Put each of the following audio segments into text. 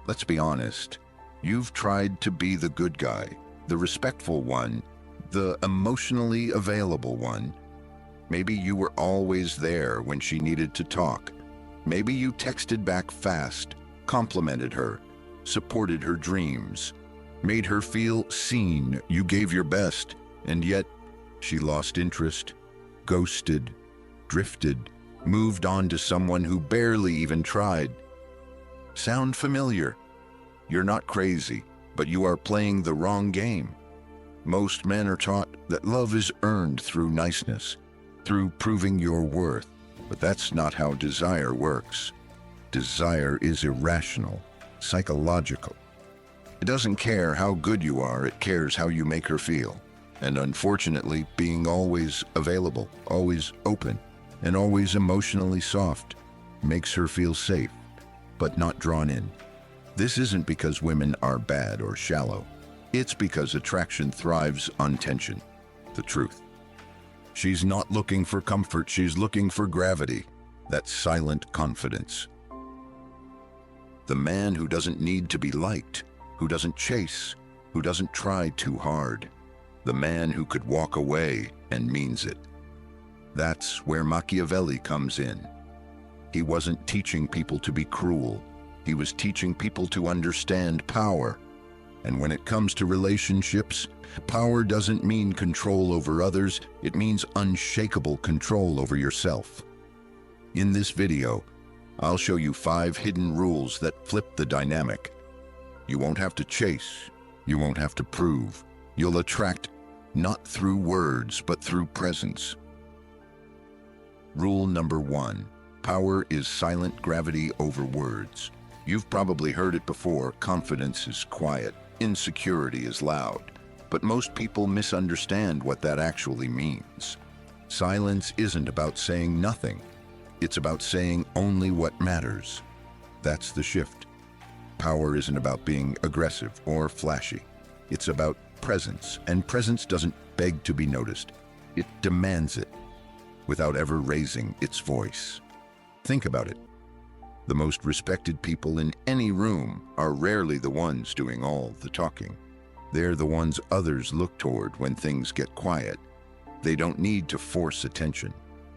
Let's be honest. You've tried to be the good guy, the respectful one, the emotionally available one. Maybe you were always there when she needed to talk. Maybe you texted back fast, complimented her, supported her dreams, made her feel seen. You gave your best, and yet she lost interest, ghosted, drifted, moved on to someone who barely even tried. Sound familiar? You're not crazy, but you are playing the wrong game. Most men are taught that love is earned through niceness, through proving your worth, but that's not how desire works. Desire is irrational, psychological. It doesn't care how good you are, it cares how you make her feel. And unfortunately, being always available, always open, and always emotionally soft makes her feel safe, but not drawn in. This isn't because women are bad or shallow. It's because attraction thrives on tension, the truth. She's not looking for comfort, she's looking for gravity, that silent confidence. The man who doesn't need to be liked, who doesn't chase, who doesn't try too hard. The man who could walk away and means it. That's where Machiavelli comes in. He wasn't teaching people to be cruel. He was teaching people to understand power. And when it comes to relationships, power doesn't mean control over others, it means unshakable control over yourself. In this video, I'll show you 5 hidden rules that flip the dynamic. You won't have to chase, you won't have to prove. You'll attract not through words, but through presence. Rule number 1, power is silent gravity over words. You've probably heard it before, confidence is quiet, insecurity is loud, but most people misunderstand what that actually means. Silence isn't about saying nothing, it's about saying only what matters. That's the shift. Power isn't about being aggressive or flashy. It's about presence, and presence doesn't beg to be noticed. It demands it, without ever raising its voice. Think about it. The most respected people in any room are rarely the ones doing all the talking. They're the ones others look toward when things get quiet. They don't need to force attention.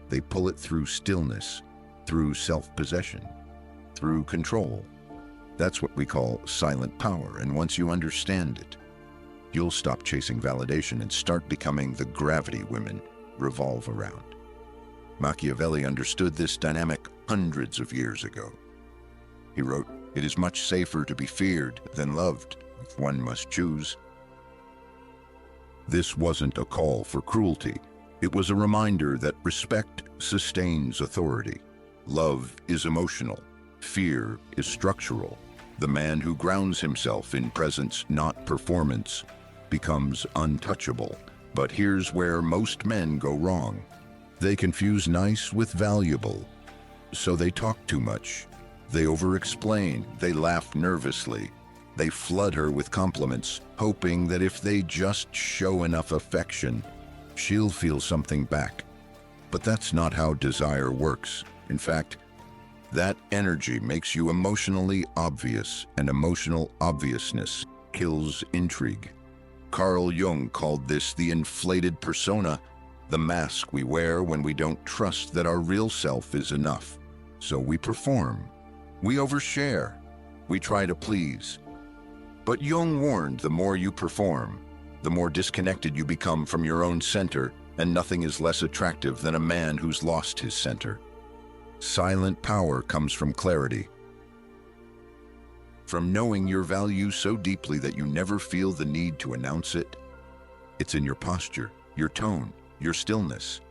They pull it through stillness, through self-possession, through control. That's what we call silent power, and once you understand it, you'll stop chasing validation and start becoming the gravity women revolve around. Machiavelli understood this dynamic hundreds of years ago. He wrote, "It is much safer to be feared than loved, if one must choose." This wasn't a call for cruelty. It was a reminder that respect sustains authority. Love is emotional. Fear is structural. The man who grounds himself in presence, not performance, becomes untouchable. But here's where most men go wrong. They confuse nice with valuable. So they talk too much. They over-explain. They laugh nervously. They flood her with compliments, hoping that if they just show enough affection, she'll feel something back. But that's not how desire works. In fact, that energy makes you emotionally obvious, and emotional obviousness kills intrigue. Carl Jung called this the inflated persona, the mask we wear when we don't trust that our real self is enough. So we perform. We overshare. We try to please. But Jung warned, the more you perform, the more disconnected you become from your own center, and nothing is less attractive than a man who's lost his center. Silent power comes from clarity, from knowing your value so deeply that you never feel the need to announce it. It's in your posture, your tone, your stillness,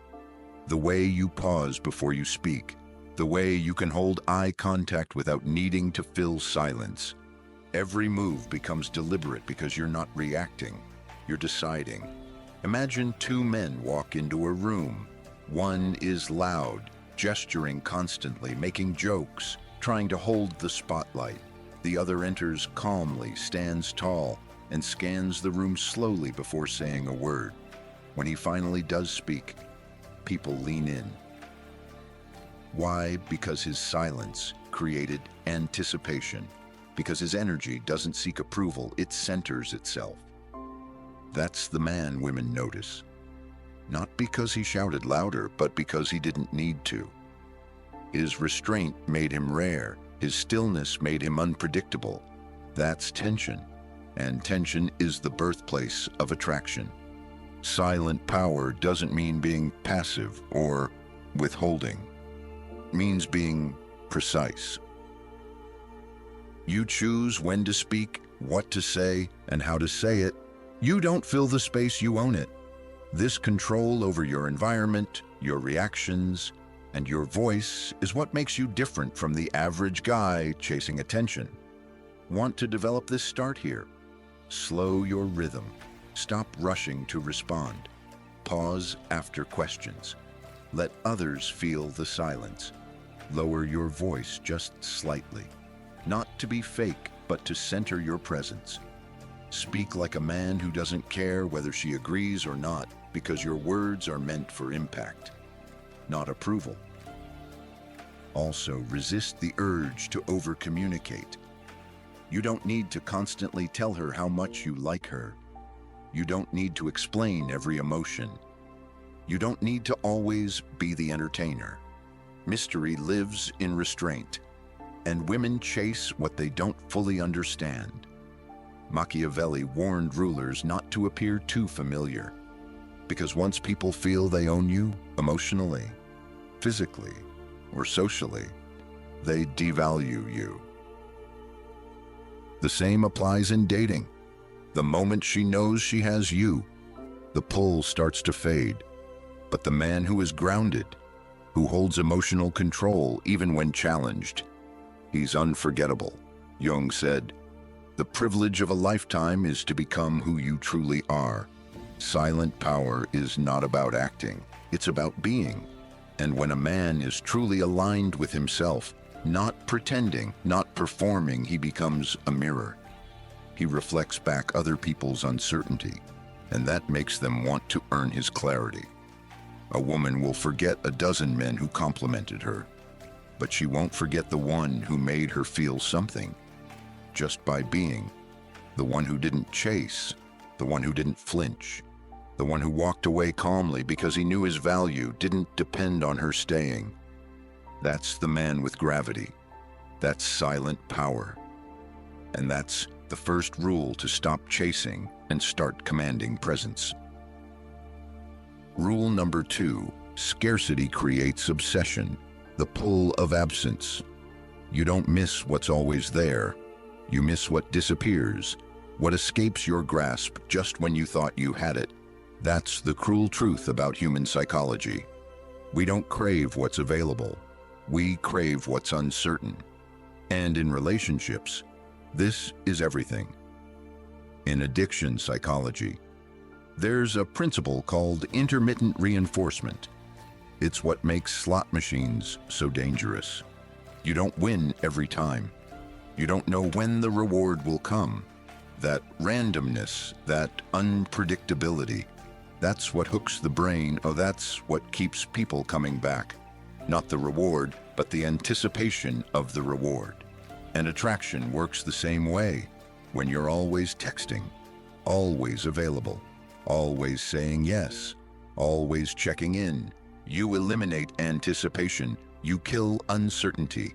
the way you pause before you speak, the way you can hold eye contact without needing to fill silence. Every move becomes deliberate because you're not reacting, you're deciding. Imagine 2 men walk into a room. One is loud, gesturing constantly, making jokes, trying to hold the spotlight. The other enters calmly, stands tall, and scans the room slowly before saying a word. When he finally does speak, people lean in. Why? Because his silence created anticipation. Because his energy doesn't seek approval, it centers itself. That's the man women notice. Not because he shouted louder, but because he didn't need to. His restraint made him rare. His stillness made him unpredictable. That's tension, and tension is the birthplace of attraction. Silent power doesn't mean being passive or withholding. It means being precise. You choose when to speak, what to say, and how to say it. You don't fill the space, you own it. This control over your environment, your reactions, and your voice is what makes you different from the average guy chasing attention. Want to develop this? Start here. Slow your rhythm. Stop rushing to respond. Pause after questions. Let others feel the silence. Lower your voice just slightly. Not to be fake, but to center your presence. Speak like a man who doesn't care whether she agrees or not, because your words are meant for impact, not approval. Also, resist the urge to over-communicate. You don't need to constantly tell her how much you like her. You don't need to explain every emotion. You don't need to always be the entertainer. Mystery lives in restraint, and women chase what they don't fully understand. Machiavelli warned rulers not to appear too familiar, because once people feel they own you, emotionally, physically, or socially, they devalue you. The same applies in dating. The moment she knows she has you, the pull starts to fade. But the man who is grounded, who holds emotional control even when challenged, he's unforgettable. Jung said, "The privilege of a lifetime is to become who you truly are." Silent power is not about acting, it's about being. And when a man is truly aligned with himself, not pretending, not performing, he becomes a mirror. He reflects back other people's uncertainty, and that makes them want to earn his clarity. A woman will forget a dozen men who complimented her, but she won't forget the one who made her feel something, just by being. The one who didn't chase, the one who didn't flinch, the one who walked away calmly because he knew his value didn't depend on her staying. That's the man with gravity. That's silent power. And that's the first rule to stop chasing and start commanding presence. Rule number 2, scarcity creates obsession, the pull of absence. You don't miss what's always there. You miss what disappears, what escapes your grasp just when you thought you had it. That's the cruel truth about human psychology. We don't crave what's available. We crave what's uncertain. And in relationships, this is everything. In addiction psychology, there's a principle called intermittent reinforcement. It's what makes slot machines so dangerous. You don't win every time. You don't know when the reward will come. That randomness, that unpredictability, that's what hooks the brain. That's what keeps people coming back. Not the reward, but the anticipation of the reward. And attraction works the same way. When you're always texting, always available, always saying yes, always checking in, you eliminate anticipation, you kill uncertainty.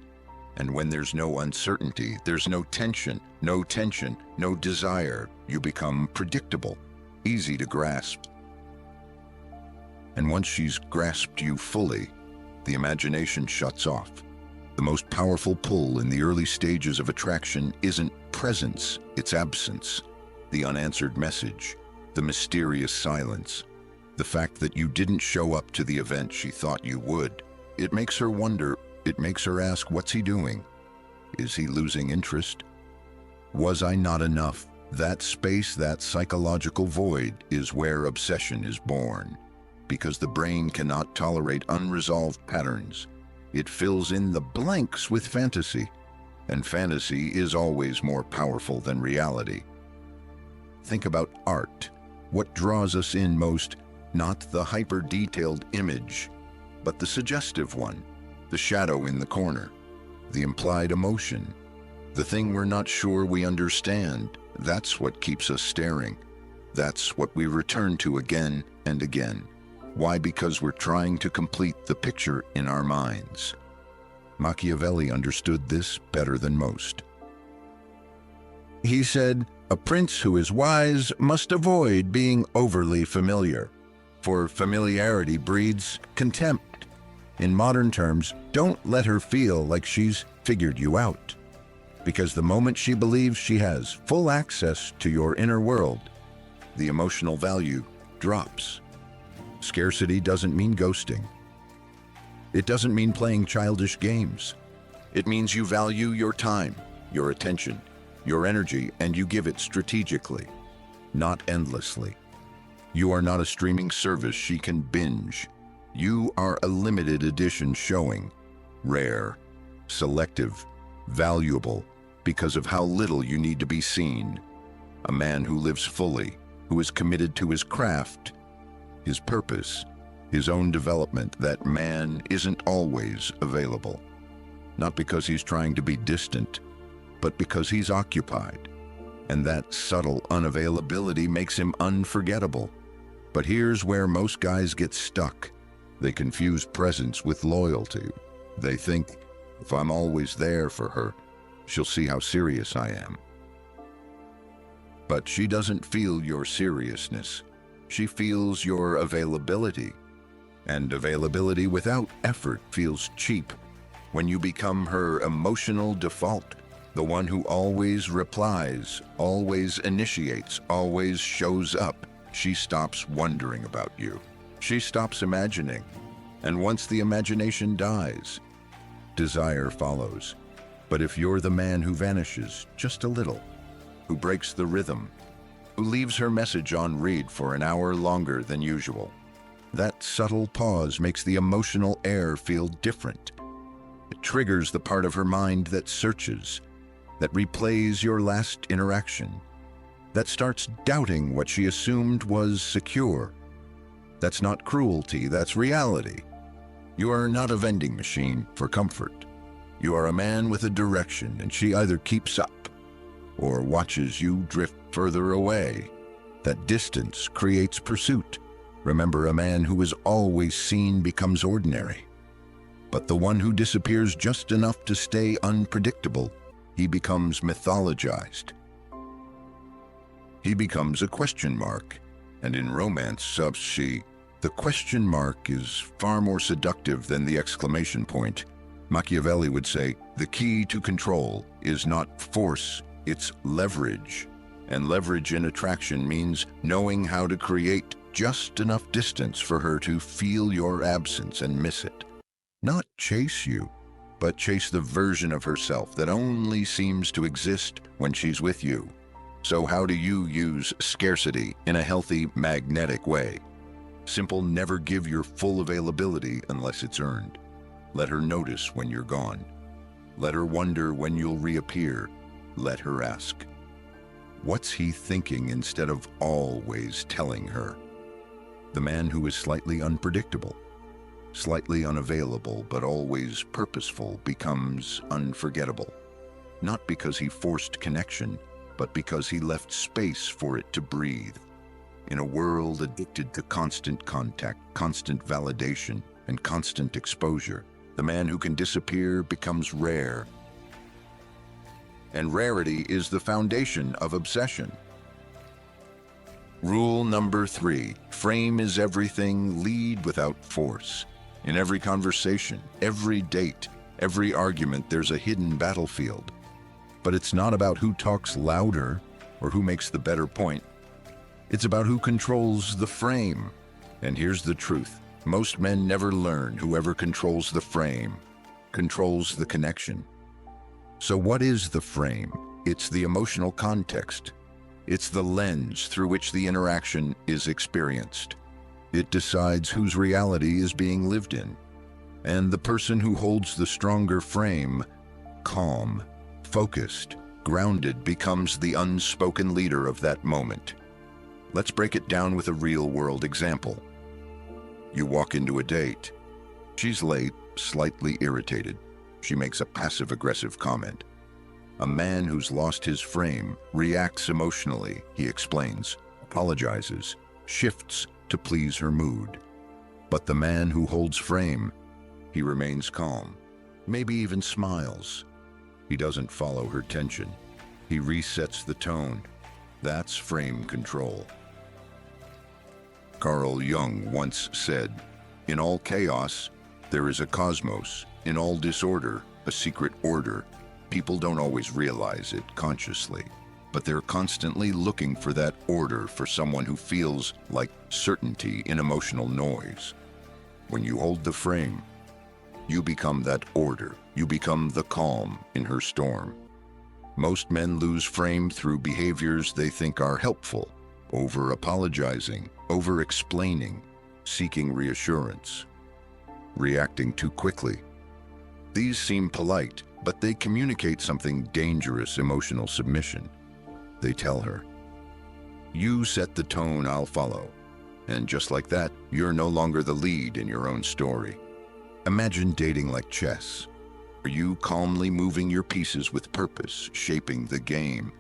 And when there's no uncertainty, there's no tension, no desire. You become predictable, easy to grasp. And once she's grasped you fully, the imagination shuts off. The most powerful pull in the early stages of attraction isn't presence, it's absence. The unanswered message, the mysterious silence, the fact that you didn't show up to the event she thought you would. It makes her wonder, it makes her ask, what's he doing? Is he losing interest? Was I not enough? That space, that psychological void, is where obsession is born. Because the brain cannot tolerate unresolved patterns. It fills in the blanks with fantasy, and fantasy is always more powerful than reality. Think about art. What draws us in most? Not the hyper-detailed image, but the suggestive one, the shadow in the corner, the implied emotion, the thing we're not sure we understand. That's what keeps us staring. That's what we return to again and again. Why? Because we're trying to complete the picture in our minds. Machiavelli understood this better than most. He said, "A prince who is wise must avoid being overly familiar, for familiarity breeds contempt. In modern terms, don't let her feel like she's figured you out, because the moment she believes she has full access to your inner world, the emotional value drops." Scarcity doesn't mean ghosting. It doesn't mean playing childish games. It means you value your time, your attention, your energy, and you give it strategically, not endlessly. You are not a streaming service she can binge. You are a limited edition showing, rare, selective, valuable, because of how little you need to be seen. A man who lives fully, who is committed to his craft, his purpose, his own development. That man isn't always available. Not because he's trying to be distant, but because he's occupied. And that subtle unavailability makes him unforgettable. But here's where most guys get stuck. They confuse presence with loyalty. They think, if I'm always there for her, she'll see how serious I am. But she doesn't feel your seriousness. She feels your availability. And availability without effort feels cheap. When you become her emotional default, the one who always replies, always initiates, always shows up, she stops wondering about you. She stops imagining. And once the imagination dies, desire follows. But if you're the man who vanishes just a little, who breaks the rhythm, who leaves her message on read for an hour longer than usual, that subtle pause makes the emotional air feel different. It triggers the part of her mind that searches, that replays your last interaction, that starts doubting what she assumed was secure. That's not cruelty, that's reality. You are not a vending machine for comfort. You are a man with a direction, and she either keeps up or watches you drift further away. That distance creates pursuit. Remember, a man who is always seen becomes ordinary. But the one who disappears just enough to stay unpredictable, he becomes mythologized. He becomes a question mark. And in romance subs, the question mark is far more seductive than the exclamation point. Machiavelli would say, the key to control is not force, it's leverage. And leverage in attraction means knowing how to create just enough distance for her to feel your absence and miss it. Not chase you, but chase the version of herself that only seems to exist when she's with you. So how do you use scarcity in a healthy, magnetic way? Simple: never give your full availability unless it's earned. Let her notice when you're gone. Let her wonder when you'll reappear. Let her ask, what's he thinking, instead of always telling her. The man who is slightly unpredictable, slightly unavailable, but always purposeful becomes unforgettable. Not because he forced connection, but because he left space for it to breathe. In a world addicted to constant contact, constant validation, and constant exposure, the man who can disappear becomes rare. And rarity is the foundation of obsession. Rule number 3, frame is everything, lead without force. In every conversation, every date, every argument, there's a hidden battlefield. But it's not about who talks louder or who makes the better point. It's about who controls the frame. And here's the truth. Most men never learn. Whoever controls the frame controls the connection. So what is the frame? It's the emotional context. It's the lens through which the interaction is experienced. It decides whose reality is being lived in. And the person who holds the stronger frame, calm, focused, grounded, becomes the unspoken leader of that moment. Let's break it down with a real-world example. You walk into a date. She's late, slightly irritated. She makes a passive-aggressive comment. A man who's lost his frame reacts emotionally, he explains, apologizes, shifts to please her mood. But the man who holds frame, he remains calm, maybe even smiles. He doesn't follow her tension. He resets the tone. That's frame control. Carl Jung once said, "In all chaos, there is a cosmos. In all disorder, a secret order." People don't always realize it consciously, but they're constantly looking for that order, for someone who feels like certainty in emotional noise. When you hold the frame, you become that order. You become the calm in her storm. Most men lose frame through behaviors they think are helpful: over-apologizing, over-explaining, seeking reassurance, reacting too quickly. These seem polite, but they communicate something dangerous: emotional submission. They tell her, "You set the tone, I'll follow." And just like that, you're no longer the lead in your own story. Imagine dating like chess. Are you calmly moving your pieces with purpose, shaping the game?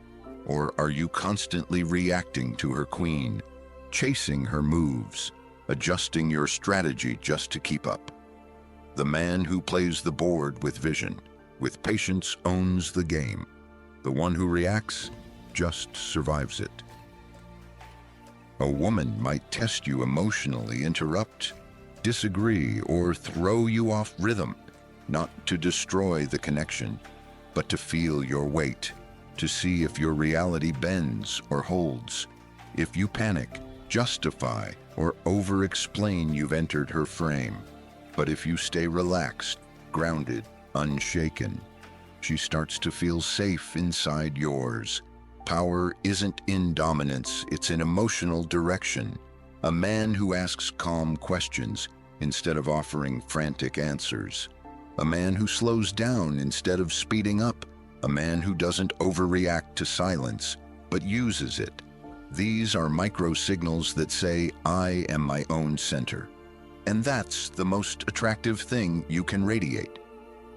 Or are you constantly reacting to her queen, chasing her moves, adjusting your strategy just to keep up? The man who plays the board with vision, with patience, owns the game. The one who reacts just survives it. A woman might test you emotionally, interrupt, disagree, or throw you off rhythm, not to destroy the connection, but to feel your weight, to see if your reality bends or holds. If you panic, justify, or over-explain, you've entered her frame. But if you stay relaxed, grounded, unshaken, she starts to feel safe inside yours. Power isn't in dominance, it's in emotional direction. A man who asks calm questions instead of offering frantic answers. A man who slows down instead of speeding up. A man who doesn't overreact to silence, but uses it. These are micro signals that say, "I am my own center." And that's the most attractive thing you can radiate.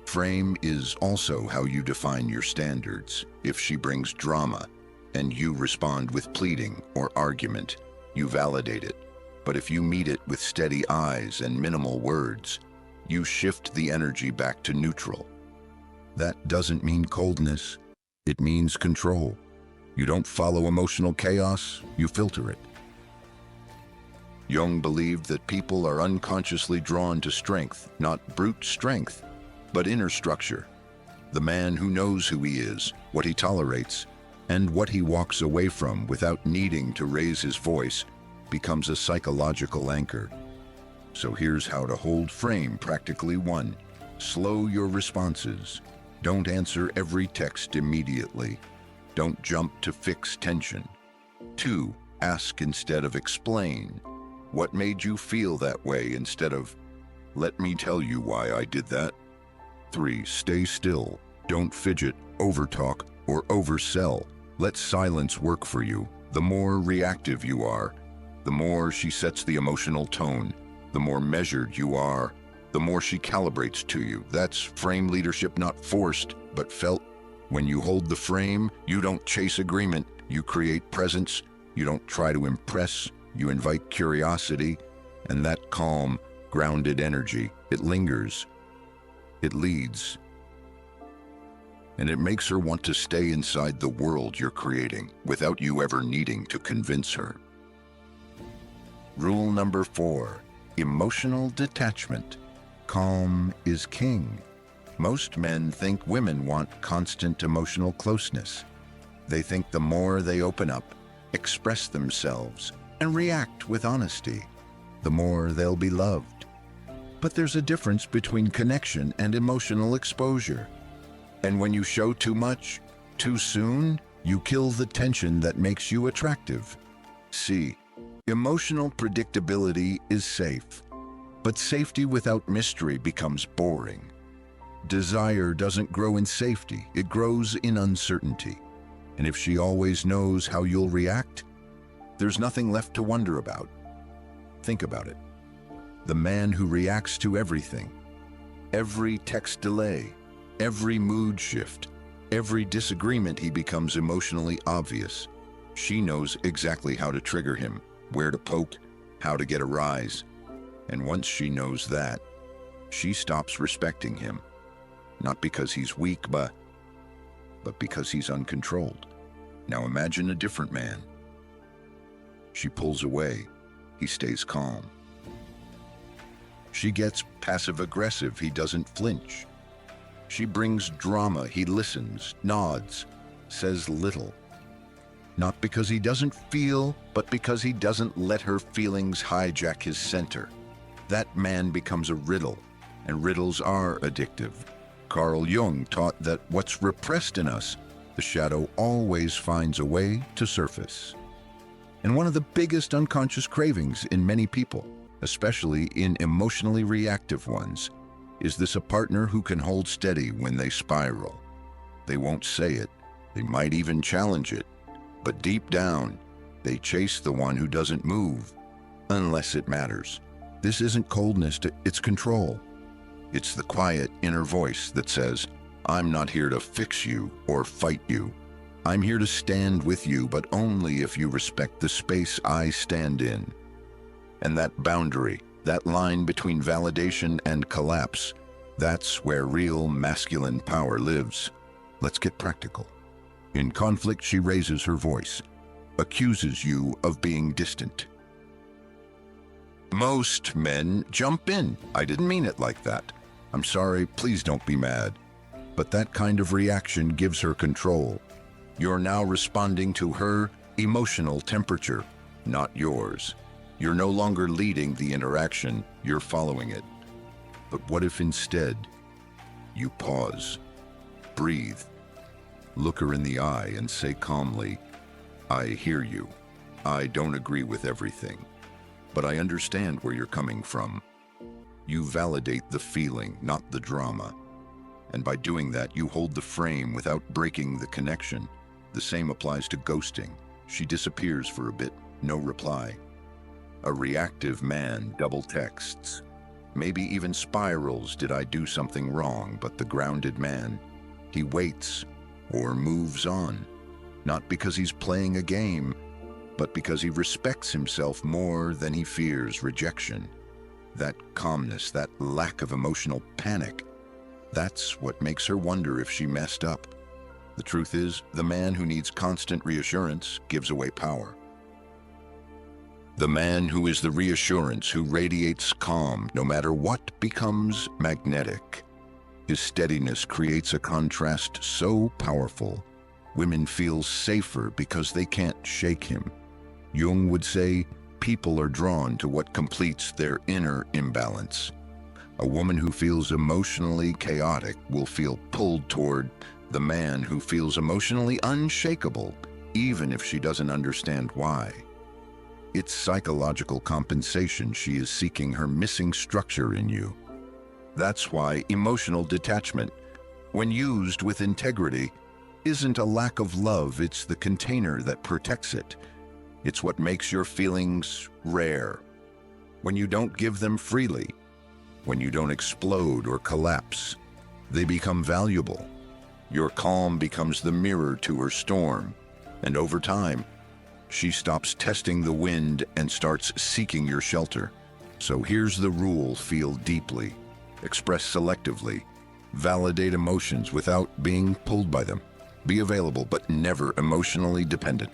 Frame is also how you define your standards. If she brings drama and you respond with pleading or argument, you validate it. But if you meet it with steady eyes and minimal words, you shift the energy back to neutral. That doesn't mean coldness. It means control. You don't follow emotional chaos, you filter it. Jung believed that people are unconsciously drawn to strength, not brute strength, but inner structure. The man who knows who he is, what he tolerates, and what he walks away from without needing to raise his voice becomes a psychological anchor. So here's how to hold frame practically. 1. Slow your responses. Don't answer every text immediately. Don't jump to fix tension. 2. Ask instead of explain. What made you feel that way instead of, "Let me tell you why I did that." 3. Stay still. Don't fidget, overtalk, or oversell. Let silence work for you. The more reactive you are, the more she sets the emotional tone. The more measured you are, the more she calibrates to you. That's frame leadership, not forced, but felt. When you hold the frame, you don't chase agreement, you create presence. You don't try to impress, you invite curiosity. And that calm, grounded energy, it lingers. It leads. And it makes her want to stay inside the world you're creating without you ever needing to convince her. Rule number 4, emotional detachment. Calm is king. Most men think women want constant emotional closeness. They think the more they open up, express themselves, and react with honesty, the more they'll be loved. But there's a difference between connection and emotional exposure. And when you show too much, too soon, you kill the tension that makes you attractive. See, emotional predictability is safe, but safety without mystery becomes boring. Desire doesn't grow in safety, it grows in uncertainty. And if she always knows how you'll react, there's nothing left to wonder about. Think about it. The man who reacts to everything. Every text delay, every mood shift, every disagreement, he becomes emotionally obvious. She knows exactly how to trigger him, where to poke, how to get a rise. And once she knows that, she stops respecting him. Not because he's weak, but because he's uncontrolled. Now imagine a different man. She pulls away. He stays calm. She gets passive-aggressive. He doesn't flinch. She brings drama. He listens, nods, says little. Not because he doesn't feel, but because he doesn't let her feelings hijack his center. That man becomes a riddle, and riddles are addictive. Carl Jung taught that what's repressed in us, the shadow always finds a way to surface. And one of the biggest unconscious cravings in many people, especially in emotionally reactive ones, is this: a partner who can hold steady when they spiral. They won't say it, they might even challenge it, but deep down, they chase the one who doesn't move, unless it matters. This isn't coldness, it's control. It's the quiet inner voice that says, I'm not here to fix you or fight you. I'm here to stand with you, but only if you respect the space I stand in. And that boundary, that line between validation and collapse, that's where real masculine power lives. Let's get practical. In conflict, she raises her voice, accuses you of being distant. Most men jump in. I didn't mean it like that. I'm sorry, please don't be mad. But that kind of reaction gives her control. You're now responding to her emotional temperature, not yours. You're no longer leading the interaction, you're following it. But what if instead you pause, breathe, look her in the eye and say calmly, I hear you. I don't agree with everything, but I understand where you're coming from. You validate the feeling, not the drama. And by doing that, you hold the frame without breaking the connection. The same applies to ghosting. She disappears for a bit, no reply. A reactive man double texts, maybe even spirals, did I do something wrong? But the grounded man, he waits or moves on, not because he's playing a game, but because he respects himself more than he fears rejection. That calmness, that lack of emotional panic, that's what makes her wonder if she messed up. The truth is, the man who needs constant reassurance gives away power. The man who is the reassurance, who radiates calm no matter what, becomes magnetic. His steadiness creates a contrast so powerful, women feel safer because they can't shake him. Jung would say, people are drawn to what completes their inner imbalance. A woman who feels emotionally chaotic will feel pulled toward the man who feels emotionally unshakable, even if she doesn't understand why. It's psychological compensation. She is seeking her missing structure in you. That's why emotional detachment, when used with integrity, isn't a lack of love, it's the container that protects it. It's what makes your feelings rare. When you don't give them freely, when you don't explode or collapse, they become valuable. Your calm becomes the mirror to her storm, and over time, she stops testing the wind and starts seeking your shelter. So here's the rule: feel deeply, express selectively, validate emotions without being pulled by them. Be available, but never emotionally dependent.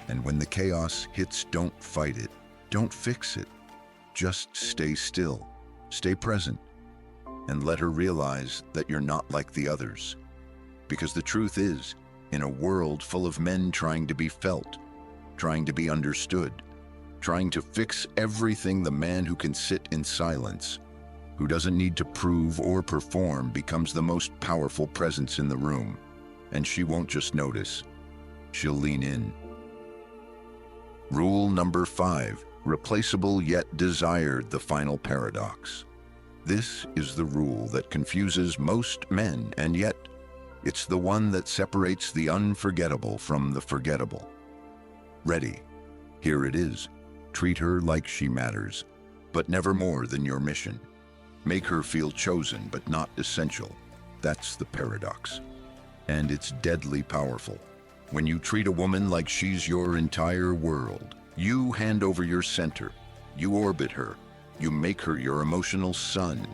And when the chaos hits, don't fight it, don't fix it. Just stay still, stay present, and let her realize that you're not like the others. Because the truth is, in a world full of men trying to be felt, trying to be understood, trying to fix everything, the man who can sit in silence, who doesn't need to prove or perform, becomes the most powerful presence in the room. And she won't just notice, she'll lean in. Rule number 5, replaceable yet desired, the final paradox. This is the rule that confuses most men, and yet it's the one that separates the unforgettable from the forgettable. Ready? Here it is. Treat her like she matters, but never more than your mission. Make her feel chosen, but not essential. That's the paradox. And it's deadly powerful. When you treat a woman like she's your entire world, you hand over your center, you orbit her, you make her your emotional sun.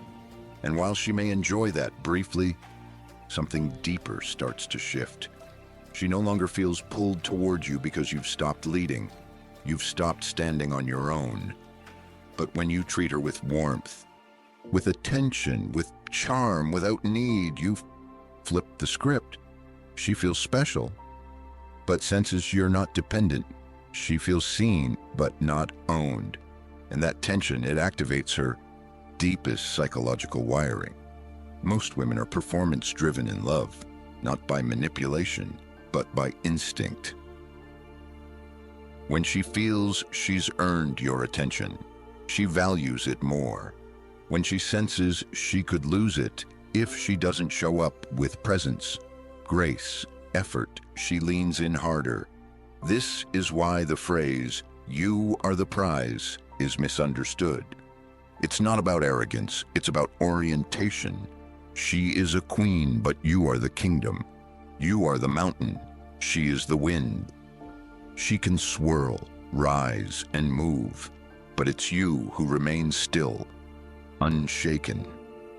And while she may enjoy that briefly, something deeper starts to shift. She no longer feels pulled toward you because you've stopped leading. You've stopped standing on your own. But when you treat her with warmth, with attention, with charm, without need, you've flipped the script. She feels special, but senses you're not dependent. She feels seen, but not owned. And that tension, it activates her deepest psychological wiring. Most women are performance-driven in love, not by manipulation, but by instinct. When she feels she's earned your attention, she values it more. When she senses she could lose it if she doesn't show up with presence, grace, effort, she leans in harder. This is why the phrase, "you are the prize," is misunderstood. It's not about arrogance, it's about orientation. She is a queen, but you are the kingdom. You are the mountain, she is the wind. She can swirl, rise, and move, but it's you who remain still, unshaken.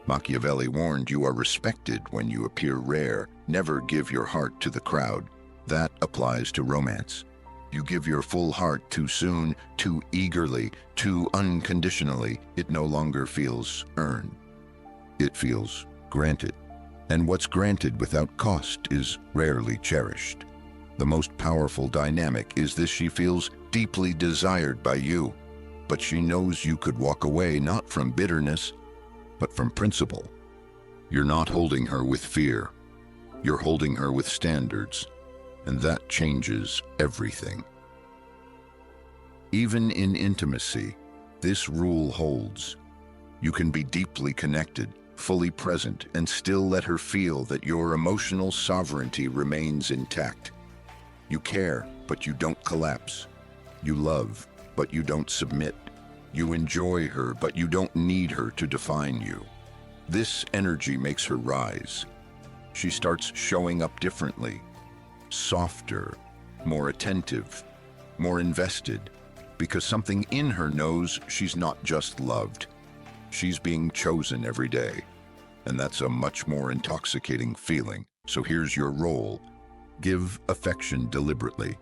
Machiavelli warned, you are respected when you appear rare. Never give your heart to the crowd. That applies to romance. You give your full heart too soon, too eagerly, too unconditionally. It no longer feels earned. It feels granted. And what's granted without cost is rarely cherished. The most powerful dynamic is this: she feels deeply desired by you, but she knows you could walk away not from bitterness, but from principle. You're not holding her with fear. You're holding her with standards, and that changes everything. Even in intimacy, this rule holds. You can be deeply connected, fully present, and still let her feel that your emotional sovereignty remains intact. You care, but you don't collapse. You love, but you don't submit. You enjoy her, but you don't need her to define you. This energy makes her rise. She starts showing up differently, softer, more attentive, more invested, because something in her knows she's not just loved. She's being chosen every day, and that's a much more intoxicating feeling. So here's your role. Give affection deliberately.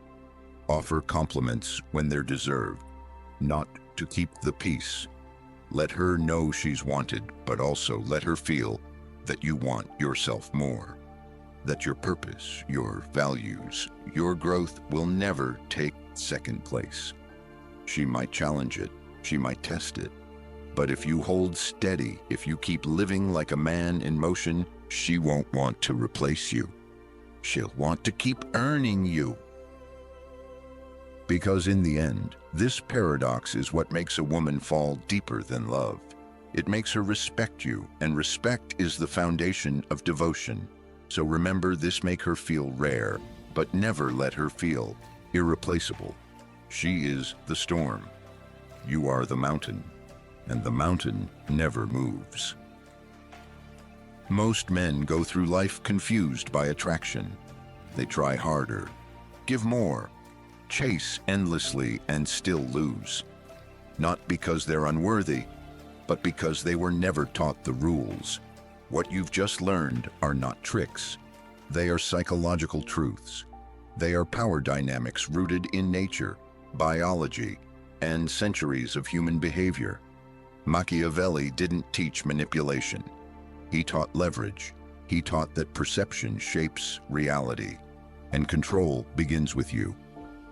Offer compliments when they're deserved, not to keep the peace. Let her know she's wanted, but also let her feel that you want yourself more. That your purpose, your values, your growth will never take second place. She might challenge it, she might test it, but if you hold steady, if you keep living like a man in motion, she won't want to replace you. She'll want to keep earning you. Because in the end, this paradox is what makes a woman fall deeper than love. It makes her respect you, and respect is the foundation of devotion. So remember this: make her feel rare, but never let her feel irreplaceable. She is the storm. You are the mountain, and the mountain never moves. Most men go through life confused by attraction. They try harder, give more, chase endlessly, and still lose. Not because they're unworthy, but because they were never taught the rules. What you've just learned are not tricks. They are psychological truths. They are power dynamics rooted in nature, biology, and centuries of human behavior. Machiavelli didn't teach manipulation. He taught leverage. He taught that perception shapes reality, and control begins with you.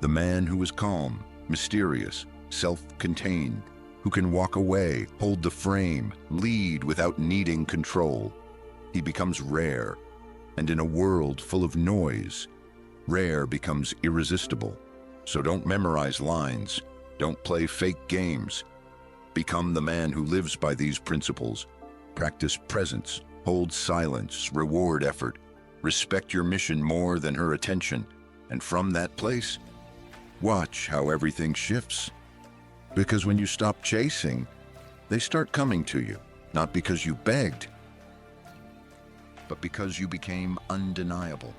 The man who is calm, mysterious, self-contained, who can walk away, hold the frame, lead without needing control. He becomes rare, and in a world full of noise, rare becomes irresistible. So don't memorize lines, don't play fake games. Become the man who lives by these principles. Practice presence, hold silence, reward effort, respect your mission more than her attention, and from that place, watch how everything shifts. Because when you stop chasing, they start coming to you, not because you begged, but because you became undeniable.